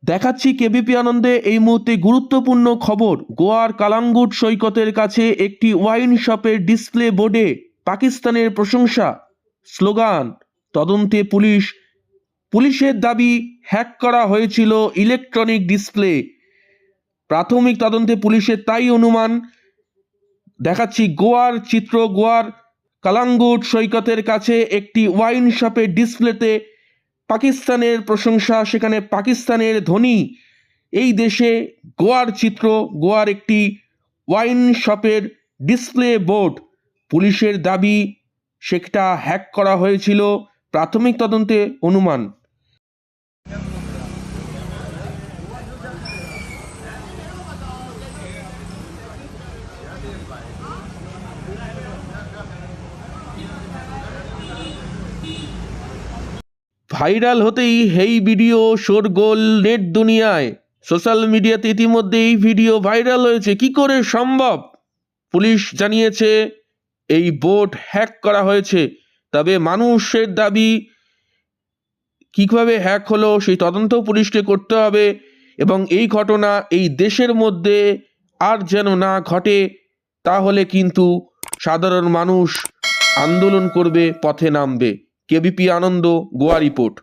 দেখাচ্ছি কেবিপি আনন্দে এই মুহূর্তে গুরুত্বপূর্ণ খবর। গোয়ার কালাঙ্গুট সৈকতের কাছে একটি ওয়াইন শপের ডিসপ্লে বোর্ডে পাকিস্তানের প্রশংসা, স্লোগান। তদন্তে পুলিশের দাবি হ্যাক করা হয়েছিল ইলেকট্রনিক ডিসপ্লে। প্রাথমিক তদন্তে পুলিশের তাই অনুমান। দেখাচ্ছি গোয়ার চিত্র। গোয়ার কালাঙ্গুট সৈকতের কাছে একটি ওয়াইন শপের ডিসপ্লেতে পাকিস্তানের প্রশংসা, সেখানে পাকিস্তানের ধ্বনি। এই দেশে গোয়ার চিত্র, গোয়ার একটি ওয়াইন শপের ডিসপ্লে বোর্ড। পুলিশের দাবি সেটা হ্যাক করা হয়েছিল, প্রাথমিক তদন্তে অনুমান। ভাইরাল হতেই এই ভিডিও শোরগোল নেট দুনিয়ায়। সোশ্যাল মিডিয়াতে ইতিমধ্যে এই ভিডিও ভাইরাল হয়েছে। কি করে সম্ভব? পুলিশ জানিয়েছে এই বোর্ড হ্যাক করা হয়েছে, তবে মানুষের দাবি কীভাবে হ্যাক হলো সেই তদন্তও পুলিশকে করতে হবে, এবং এই ঘটনা এই দেশের মধ্যে আর যেন না ঘটে। তাহলে কিন্তু সাধারণ মানুষ আন্দোলন করবে, পথে নামবে। কেবিপি আনন্দ, গোয়া রিপোর্ট।